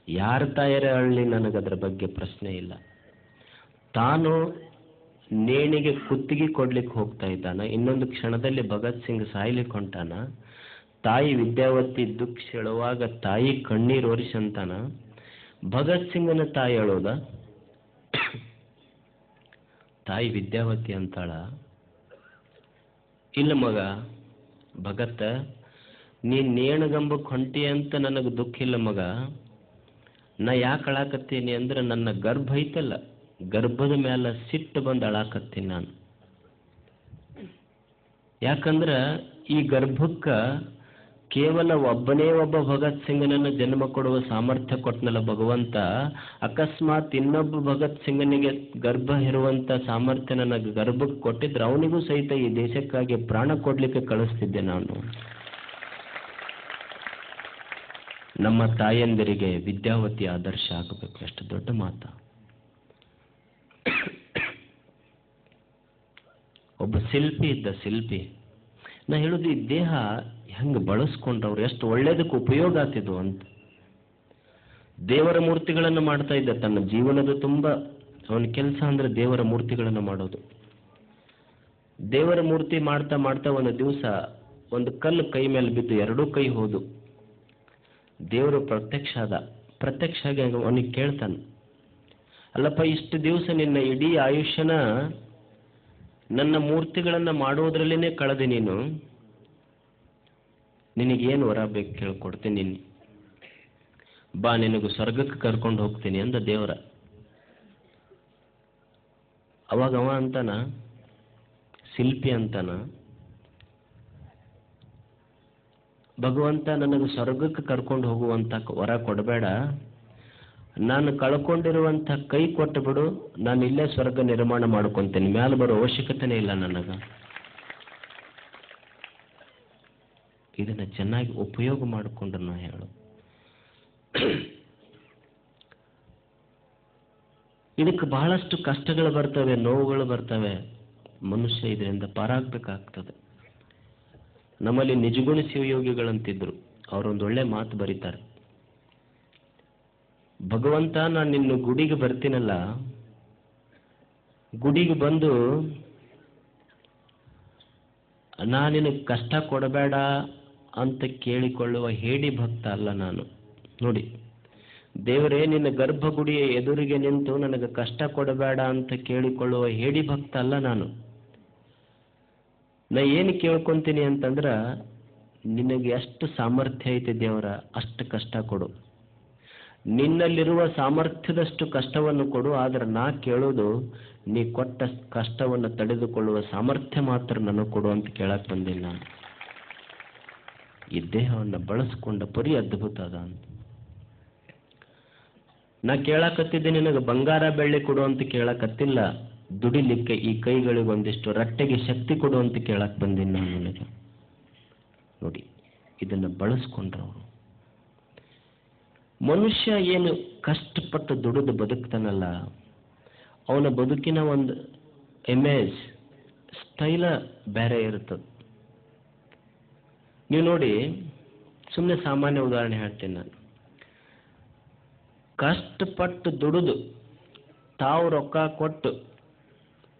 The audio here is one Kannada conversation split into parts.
ಯಾರ ತಾಯರೇ ಅಳ್ಳಿ ನನಗದರ ಬಗ್ಗೆ ಪ್ರಶ್ನೆ ಇಲ್ಲ. ತಾನು ನೇಣಿಗೆ ಕುತ್ತಿಗೆ ಕೊಡ್ಲಿಕ್ಕೆ ಹೋಗ್ತಾ ಇದ್ದಾನ, ಇನ್ನೊಂದು ಕ್ಷಣದಲ್ಲಿ ಭಗತ್ ಸಿಂಗ್ ಸಾಯ್ಲಿಕ್ಕೆ ಹೊಂಟಾನ. ತಾಯಿ ವಿದ್ಯಾವತಿ ದುಃಖ ಹೇಳುವಾಗ ತಾಯಿ ಕಣ್ಣೀರು ಒರೆಸಂತಾನ. ಭಗತ್ ಸಿಂಗನ ತಾಯಿ ಹೇಳೋದ, ತಾಯಿ ವಿದ್ಯಾವತಿ ಅಂತಾಳ, ಇಲ್ಲ ಮಗ ಭಗತ್, ನೀನ್ ನೇಣಗಂಬಕ್ಕೆ ಹೊಂಟಿ ಅಂತ ನನಗೆ ದುಃಖ ಇಲ್ಲ ಮಗ. ನಾ ಯಾಕೆ ಅಳಾಕತ್ತೀನಿ ಅಂದ್ರೆ ನನ್ನ ಗರ್ಭ ಐತಲ್ಲ, ಗರ್ಭದ ಮೇಲೆ ಸಿಟ್ಟು ಬಂದು ಅಳಾಕತ್ತೀನಿ ನಾನು. ಯಾಕಂದ್ರೆ ಈ ಗರ್ಭಕ್ಕೆ ಕೇವಲ ಒಬ್ಬನೇ ಒಬ್ಬ ಭಗತ್ ಸಿಂಗನನ್ನು ಜನ್ಮ ಕೊಡುವ ಸಾಮರ್ಥ್ಯ ಕೊಟ್ಟನಲ್ಲ ಭಗವಂತ. ಅಕಸ್ಮಾತ್ ಇನ್ನೊಬ್ಬ ಭಗತ್ ಸಿಂಗನಿಗೆ ಗರ್ಭ ಇರುವಂತ ಸಾಮರ್ಥ್ಯ ನನಗೆ ಗರ್ಭಕ್ಕೆ ಕೊಟ್ಟಿದ್ರೆ ಅವನಿಗೂ ಸಹಿತ ಈ ದೇಶಕ್ಕಾಗಿ ಪ್ರಾಣ ಕೊಡ್ಲಿಕ್ಕೆ ಕಳಿಸ್ತಿದ್ದೆ ನಾನು. ನಮ್ಮ ತಾಯಂದಿರಿಗೆ ವಿದ್ಯಾವತಿ ಆದರ್ಶ ಆಗಬೇಕು. ಎಷ್ಟು ದೊಡ್ಡ ಮಾತು. ಒಬ್ಬ ಶಿಲ್ಪಿ ಇದ್ದ, ಶಿಲ್ಪಿ. ನಾ ಹೇಳುದು, ಈ ದೇಹ ಹೆಂಗೆ ಬಳಸ್ಕೊಂಡ್ರವ್ರು ಎಷ್ಟು ಒಳ್ಳೇದಕ್ಕೆ ಉಪಯೋಗ ಆಗ್ತಿದ್ವು ಅಂತ. ದೇವರ ಮೂರ್ತಿಗಳನ್ನು ಮಾಡ್ತಾ ಇದ್ದ ತನ್ನ ಜೀವನದ ತುಂಬ. ಅವನ ಕೆಲಸ ಅಂದ್ರೆ ದೇವರ ಮೂರ್ತಿಗಳನ್ನು ಮಾಡೋದು. ದೇವರ ಮೂರ್ತಿ ಮಾಡ್ತಾ ಮಾಡ್ತಾ ಒಂದು ದಿವಸ ಒಂದು ಕಲ್ಲು ಕೈ ಮೇಲೆ ಬಿದ್ದು ಎರಡೂ ಕೈ ಹೋದು. ದೇವರು ಪ್ರತ್ಯಕ್ಷ ಆಗಿ ಅವನಿಗೆ ಕೇಳ್ತಾನೆ, ಅಲ್ಲಪ್ಪ ಇಷ್ಟು ದಿವಸ ನಿನ್ನ ಇಡೀ ಆಯುಷ್ಯನ ನನ್ನ ಮೂರ್ತಿಗಳನ್ನು ಮಾಡೋದ್ರಲ್ಲೇ ಕಳೆದೆ ನೀನು, ನಿನಗೇನು ವರ ಬೇಕು ಕೇಳ್ಕೊಡ್ತೀನಿ, ನೀನು ಬಾ ನಿನಗೂ ಸ್ವರ್ಗಕ್ಕೆ ಕರ್ಕೊಂಡು ಹೋಗ್ತೀನಿ ಅಂದ ದೇವರ. ಅವಾಗ ಅವ ಅಂತಾನ, ಶಿಲ್ಪಿ ಅಂತಾನ, ಭಗವಂತ ನನಗೆ ಸ್ವರ್ಗಕ್ಕೆ ಕರ್ಕೊಂಡು ಹೋಗುವಂತ ವರ ಕೊಡಬೇಡ, ನಾನು ಕಳ್ಕೊಂಡಿರುವಂಥ ಕೈ ಕೊಟ್ಟು ಬಿಡು, ನಾನು ಇಲ್ಲೇ ಸ್ವರ್ಗ ನಿರ್ಮಾಣ ಮಾಡ್ಕೊತೇನೆ, ಮ್ಯಾಲೆ ಬರೋ ಅವಶ್ಯಕತೆನೇ ಇಲ್ಲ ನನಗೆ. ಇದನ್ನ ಚೆನ್ನಾಗಿ ಉಪಯೋಗ ಮಾಡಿಕೊಂಡು ನಾ ಹೇಳು. ಇದಕ್ಕೆ ಬಹಳಷ್ಟು ಕಷ್ಟಗಳು ಬರ್ತವೆ, ನೋವುಗಳು ಬರ್ತವೆ. ಮನುಷ್ಯ ಇದರಿಂದ ಪಾರಾಗಬೇಕಾಗ್ತದೆ. ನಮ್ಮಲ್ಲಿ ನಿಜಗುಣ ಶಿವಯೋಗಿಗಳಂತಿದ್ರು, ಅವರೊಂದು ಒಳ್ಳೆ ಮಾತು ಬರೀತಾರೆ. ಭಗವಂತ, ನಾನು ನಿನ್ನ ಗುಡಿಗೆ ಬರ್ತೀನಲ್ಲ, ಗುಡಿಗೆ ಬಂದು ನಾನು ನಿನಗೆ ಕಷ್ಟ ಕೊಡಬೇಡ ಅಂತ ಕೇಳಿಕೊಳ್ಳುವ ಹೇಡಿ ಭಕ್ತ ಅಲ್ಲ ನಾನು. ನೋಡಿ, ದೇವರೇ ನಿನ್ನ ಗರ್ಭಗುಡಿಯ ಎದುರಿಗೆ ನಿಂತು ನನಗೆ ಕಷ್ಟ ಕೊಡಬೇಡ ಅಂತ ಕೇಳಿಕೊಳ್ಳುವ ಹೇಡಿ ಭಕ್ತ ಅಲ್ಲ ನಾನು. ನಾ ಏನು ಕೇಳ್ಕೊಂತೀನಿ ಅಂತಂದ್ರೆ, ನಿನಗೆ ಎಷ್ಟು ಸಾಮರ್ಥ್ಯ ಐತೆ ದೇವರ, ಅಷ್ಟು ಕಷ್ಟ ಕೊಡು, ನಿನ್ನಲ್ಲಿರುವ ಸಾಮರ್ಥ್ಯದಷ್ಟು ಕಷ್ಟವನ್ನು ಕೊಡು. ಆದರೆ ನಾ ಕೇಳೋದು, ನೀ ಕೊಟ್ಟ ಕಷ್ಟವನ್ನು ತಡೆದುಕೊಳ್ಳುವ ಸಾಮರ್ಥ್ಯ ಮಾತ್ರ ನನಗೆ ಕೊಡು ಅಂತ ಕೇಳಕ್ಕೆ ಬಂದಿಲ್ಲ ನಾನು. ಈ ದೇಹವನ್ನು ಬಳಸ್ಕೊಂಡ ಪರಿ ಅದ್ಭುತ ಅದ ಅಂತ. ನಾ ಕೇಳಕತ್ತಿದ್ದೆ ನಿನಗೆ ಬಂಗಾರ ಬೆಳ್ಳಿ ಕೊಡು ಅಂತ ಕೇಳಕತ್ತಿಲ್ಲ, ದುಡಿಲಿಕ್ಕೆ ಈ ಕೈಗಳಿಗೆ ಒಂದಿಷ್ಟು ರಟ್ಟೆಗೆ ಶಕ್ತಿ ಕೊಡು ಅಂತ ಕೇಳಕ್ಕೆ ಬಂದೀನಿ ನಾನು ನಿನಗೆ. ನೋಡಿ, ಇದನ್ನು ಬಳಸ್ಕೊಂಡ್ರವರು. ಮನುಷ್ಯ ಏನು ಕಷ್ಟಪಟ್ಟು ದುಡಿದು ಬದುಕ್ತಾನಲ್ಲ, ಅವನ ಬದುಕಿನ ಒಂದು ಇಮೇಜ್ ಸ್ಟೈಲ ಬೇರೆ ಇರ್ತದೆ. ನೀವು ನೋಡಿ, ಸುಮ್ಮನೆ ಸಾಮಾನ್ಯ ಉದಾಹರಣೆ ಹೇಳ್ತೀನಿ ನಾನು. ಕಷ್ಟಪಟ್ಟು ದುಡಿದು ತಾವು ರೊಕ್ಕ ಕೊಟ್ಟು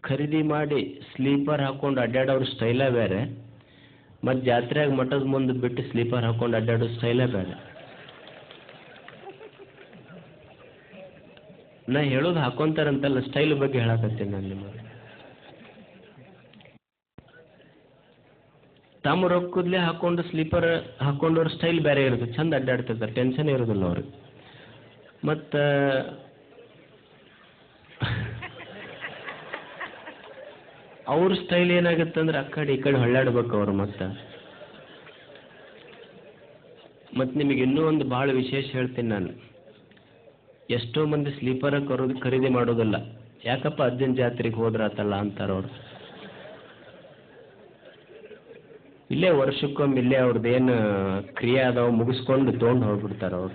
ಖರೀದಿ ಮಾಡಿ ಸ್ಲೀಪರ್ ಹಾಕೊಂಡು ಅಡ್ಡಾಡೋರು ಸ್ಟೈಲ ಬೇರೆ, ಮತ್ತು ಜಾತ್ರೆಯಾಗ ಮಠದ ಮುಂದೆ ಬಿಟ್ಟು ಸ್ಲೀಪರ್ ಹಾಕೊಂಡು ಅಡ್ಡಾಡೋ ಸ್ಟೈಲ ಬೇರೆ. ನಾ ಹೇಳೋದು ಹಾಕೊಂತಾರಂತಲ್ಲ, ಸ್ಟೈಲ್ ಬಗ್ಗೆ ಹೇಳಕತ್ತೀನಿ ನಾನು ನಿಮಗೆ. ತಮ್ಮ ರೊಕ್ಕದ್ಲೇ ಹಾಕೊಂಡು ಸ್ಲೀಪರ್ ಹಾಕೊಂಡವ್ರ ಸ್ಟೈಲ್ ಬೇರೆ ಇರುತ್ತೆ, ಚಂದ ಅಡ್ಡಾಡ್ತಿರ್ತಾರೆ, ಟೆನ್ಷನ್ ಇರೋದಿಲ್ಲ ಅವ್ರಿಗೆ. ಮತ್ತು ಅವ್ರ ಸ್ಟೈಲ್ ಏನಾಗುತ್ತೆ ಅಂದ್ರೆ, ಆ ಕಡೆ ಈ ಕಡೆ ಹೊಳ್ಳಾಡ್ಬೇಕು ಅವರು. ಮತ್ತು ನಿಮಗೆ ಇನ್ನೂ ಒಂದು ಭಾಳ ವಿಶೇಷ ಹೇಳ್ತೀನಿ ನಾನು. ಎಷ್ಟೋ ಮಂದಿ ಸ್ಲೀಪರ್ ಖರೀದಿ ಮಾಡೋದಿಲ್ಲ, ಯಾಕಪ್ಪ ಅಜ್ಜನ ಜಾತ್ರೆಗೆ ಹೋದ್ರಾತಲ್ಲ ಅಂತಾರೆ ಅವ್ರು. ಇಲ್ಲೇ ವರ್ಷಕ್ಕೊಮ್ಮೆ ಇಲ್ಲೇ ಅವ್ರದ್ದೇನು ಕ್ರಿಯೆ ಅದಾವ ಮುಗಿಸ್ಕೊಂಡು ತೊಗೊಂಡು ಹೋಗ್ಬಿಡ್ತಾರೆ ಅವ್ರು.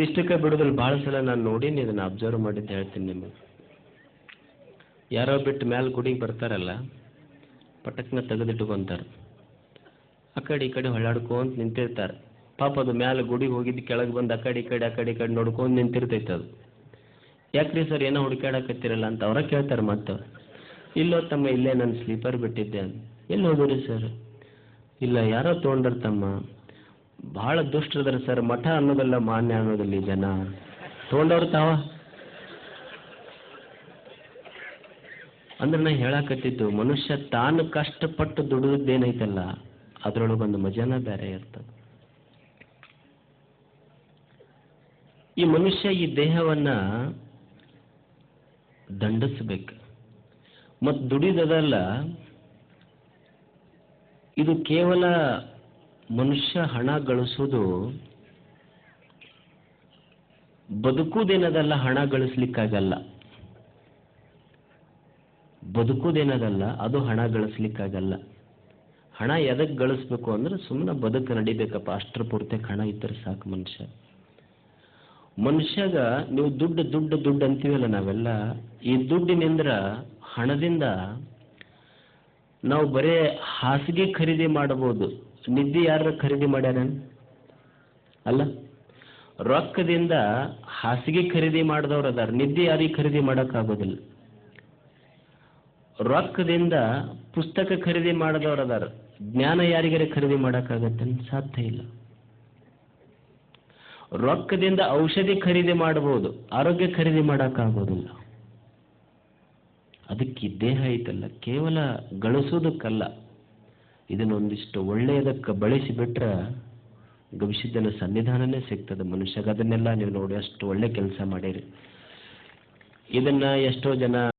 ಇಷ್ಟಕ್ಕೆ ಬಿಡೋದಿಲ್ಲ. ಭಾಳ ಸಲ ನಾನು ನೋಡೀನಿ, ಇದನ್ನು ಅಬ್ಸರ್ವ್ ಮಾಡಿದ್ದು ಹೇಳ್ತೀನಿ ನಿಮಗೆ. ಯಾರೋ ಬಿಟ್ಟು ಮೇಲೆ ಗುಡಿಗೆ ಬರ್ತಾರಲ್ಲ, ಪಟಕ್ನ ತೆಗೆದಿಟ್ಕೊಂತಾರೆ, ಆ ಕಡೆ ಈ ಕಡೆ ಹೊಳ್ಳಾಡ್ಕೊಂತ ನಿಂತಿರ್ತಾರೆ. ಪಾಪ ಅದು ಮ್ಯಾಲೆ ಗುಡಿಗೆ ಹೋಗಿದ್ದು ಕೆಳಗೆ ಬಂದು ಆ ಕಡೆ ಈ ಕಡೆ ನೋಡ್ಕೊಂಡು ನಿಂತಿರ್ತೈತೆ ಅದು. ಯಾಕ್ರಿ ಸರ್ ಏನೋ ಹುಡುಕಾಡಕತ್ತಿರಲ್ಲ ಅಂತ ಅವ್ರ ಕೇಳ್ತಾರೆ. ಮತ್ತೆ ಇಲ್ಲೋ ತಮ್ಮ ಇಲ್ಲೇ ನಾನು ಸ್ಲೀಪರ್ ಬಿಟ್ಟಿದ್ದೆ ಅಂತ. ಎಲ್ಲಿ ಹೋದ್ರಿ ಸರ್? ಇಲ್ಲ ಯಾರೋ ತೊಗೊಂಡ್ರ ತಮ್ಮ, ಭಾಳ ದುಷ್ಟರದಾರ ಸರ್, ಮಠ ಅನ್ನೋದಲ್ಲ ಮಾನ್ಯ ಅನ್ನೋದಿಲ್ಲ ಈ ಜನ ತೊಗೊಂಡವ್ರು ತಾವ. ಅಂದ್ರೆ ನಾ ಹೇಳಕತ್ತಿದ್ದು, ಮನುಷ್ಯ ತಾನು ಕಷ್ಟಪಟ್ಟು ದುಡಿದದ್ದೇನೈತಲ್ಲ ಅದರೊಳಗೊಂದು ಮಜಾನ ಬೇರೆ ಇರ್ತದೆ. ಈ ಮನುಷ್ಯ ಈ ದೇಹವನ್ನ ದಂಡಿಸ್ಬೇಕು. ಮತ್ತು ದುಡಿದದಲ್ಲ, ಇದು ಕೇವಲ ಮನುಷ್ಯ ಹಣ ಗಳಿಸೋದು ಬದುಕುದೇನದಲ್ಲ, ಹಣ ಗಳಿಸ್ಲಿಕ್ಕಾಗಲ್ಲ. ಬದುಕುದೇನದಲ್ಲ, ಅದು ಹಣ ಗಳಿಸ್ಲಿಕ್ಕಾಗಲ್ಲ. ಹಣ ಎದಕ್ಕೆ ಗಳಿಸ್ಬೇಕು ಅಂದ್ರೆ ಸುಮ್ಮನೆ ಬದುಕು ನಡಿಬೇಕಪ್ಪ, ಅಷ್ಟರ ಪೂರ್ತಿ ಹಣ ಇದ್ದರೆ ಸಾಕು. ಮನುಷ್ಯಗ ನೀವು ದುಡ್ಡು ಅಂತೀವಲ್ಲ ನಾವೆಲ್ಲ, ಈ ದುಡ್ಡಿನಿಂದ, ಹಣದಿಂದ ನಾವು ಬರೇ ಹಾಸಿಗೆ ಖರೀದಿ ಮಾಡಬಹುದು, ನಿದ್ದೆ ಯಾರ ಖರೀದಿ ಮಾಡ್ಯಾರ? ಅಲ್ಲ. ರೊಕ್ಕದಿಂದ ಹಾಸಿಗೆ ಖರೀದಿ ಮಾಡಿದವ್ರು ಅದಾರ, ನಿದ್ದೆ ಯಾರಿಗೆ ಖರೀದಿ ಮಾಡೋಕ್ಕಾಗೋದಿಲ್ಲ. ರೊಕ್ಕದಿಂದ ಪುಸ್ತಕ ಖರೀದಿ ಮಾಡಿದವ್ರು ಅದಾರ, ಜ್ಞಾನ ಯಾರಿಗಾರ ಖರೀದಿ ಮಾಡೋಕ್ಕಾಗತ್ತೆ? ಸಾಧ್ಯ ಇಲ್ಲ. ರೊಕ್ಕದಿಂದ ಔಷಧಿ ಖರೀದಿ ಮಾಡಬಹುದು, ಆರೋಗ್ಯ ಖರೀದಿ ಮಾಡೋಕ್ಕಾಗೋದಿಲ್ಲ. ಅದಕ್ಕೆ ದೇಹ ಐತಲ್ಲ ಕೇವಲ ಗಳಿಸೋದಕ್ಕಲ್ಲ, ಇದನ್ನೊಂದಿಷ್ಟು ಒಳ್ಳೆಯದಕ್ಕೆ ಬಳಸಿಬಿಟ್ರೆ ಗವಿಸಿದ್ದನ ಸನ್ನಿಧಾನನೇ ಸಿಗ್ತದೆ ಮನುಷ್ಯಗೆ. ಅದನ್ನೆಲ್ಲ ನೀವು ನೋಡಿ ಅಷ್ಟು ಒಳ್ಳೆ ಕೆಲಸ ಮಾಡಿರಿ. ಇದನ್ನ ಎಷ್ಟೋ ಜನ